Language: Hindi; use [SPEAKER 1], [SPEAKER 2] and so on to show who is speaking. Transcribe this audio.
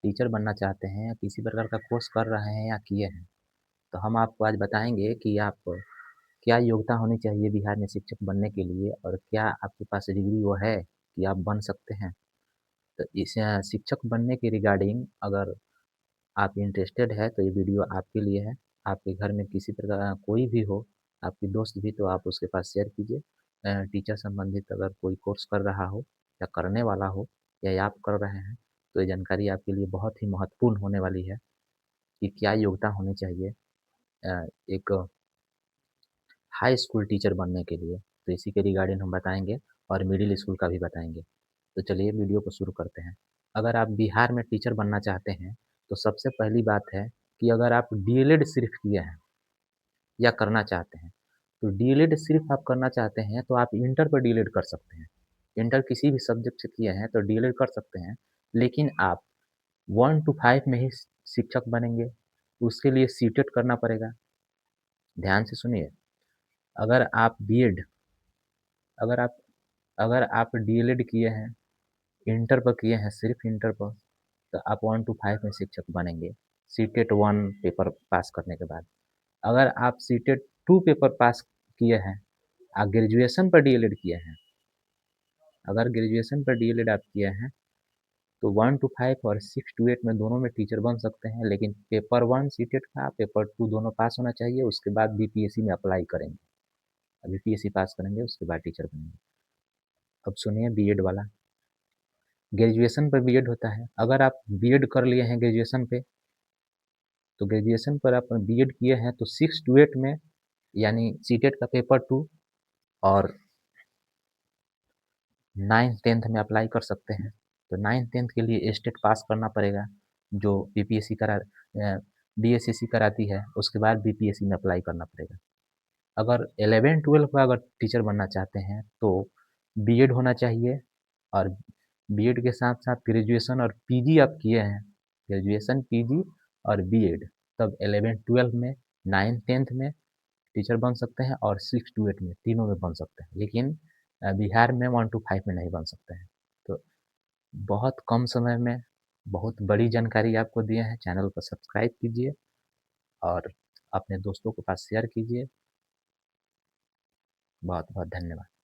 [SPEAKER 1] टीचर बनना चाहते हैं या किसी प्रकार का कोर्स कर रहे हैं या किए हैं, तो हम आपको आज बताएँगे कि आप क्या योग्यता होनी चाहिए बिहार में शिक्षक बनने के लिए और क्या आपके पास डिग्री वो है कि आप बन सकते हैं। तो इस शिक्षक बनने के रिगार्डिंग अगर आप इंटरेस्टेड है तो ये वीडियो आपके लिए है। आपके घर में किसी प्रकार का कोई भी हो, आपकी दोस्त भी तो आप उसके पास शेयर कीजिए। टीचर संबंधित अगर कोई कोर्स कर रहा हो या करने वाला हो या आप कर रहे हैं, तो ये जानकारी आपके लिए बहुत ही महत्वपूर्ण होने वाली है कि क्या योग्यता होनी चाहिए एक हाई स्कूल टीचर बनने के लिए। तो इसी के रिगार्डिंग हम बताएँगे और मिडिल स्कूल का भी बताएँगे। तो चलिए वीडियो को शुरू करते हैं। अगर आप बिहार में टीचर बनना चाहते हैं, तो सबसे पहली बात है कि अगर आप डीएलएड सिर्फ़ किए हैं या करना चाहते हैं, तो डीएलएड सिर्फ़ आप करना चाहते हैं तो आप इंटर पर डीएलएड कर सकते हैं। इंटर किसी भी सब्जेक्ट से किए हैं तो डीएलएड कर सकते हैं, लेकिन आप 1 टू 5 में ही शिक्षक बनेंगे, उसके लिए सीटेट करना पड़ेगा। ध्यान से सुनिए, अगर आप बीएड अगर आप अगर आप डीएलएड किए हैं, इंटर पर किए हैं, सिर्फ़ इंटर पर, तो आप 1 टू 5 में शिक्षक बनेंगे, सीटेट 1 पेपर पास करने के बाद। अगर आप सीटेट 2 पेपर पास किए हैं, ग्रेजुएशन पर डीएलएड किए हैं, अगर ग्रेजुएशन पर डीएलएड आप किए हैं, तो 1 टू 5 और 6 टू 8 में दोनों में टीचर बन सकते हैं, लेकिन पेपर 1 सीटेट का, पेपर 2 दोनों पास होना चाहिए, उसके बाद बीपीएससी में अप्लाई करेंगे। बीपीएससी पास करेंगे, उसके बाद टीचर बनेंगे। अब सुनिए बीएड वाला, ग्रेजुएशन पर बीएड होता है। अगर आप बीएड कर लिए हैं ग्रेजुएशन पे, तो ग्रेजुएशन पर आप बीएड किए हैं तो 6 टू 8 में यानी सीटेट का पेपर 2 और 9th-10th में अप्लाई कर सकते हैं। तो 9th-10th के लिए स्टेट पास करना पड़ेगा, जो बीपीएससी बीएसएससी कराती है, उसके बाद बीपीएससी में अप्लाई करना पड़ेगा। अगर 11-12 का अगर टीचर बनना चाहते हैं, तो बीएड होना चाहिए और बीएड के साथ-साथ ग्रेजुएशन और पीजी आप किए हैं, ग्रेजुएशन, पीजी और बीएड, तब 11-12 में, 9th-10th में टीचर बन सकते हैं और 6 टू 8 में, तीनों में बन सकते हैं। लेकिन बिहार में 1 टू 5 में नहीं बन सकते हैं। तो बहुत कम समय में बहुत बड़ी जानकारी आपको दिए हैं। चैनल को सब्सक्राइब कीजिए और अपने दोस्तों के पास शेयर कीजिए। बहुत-बहुत धन्यवाद।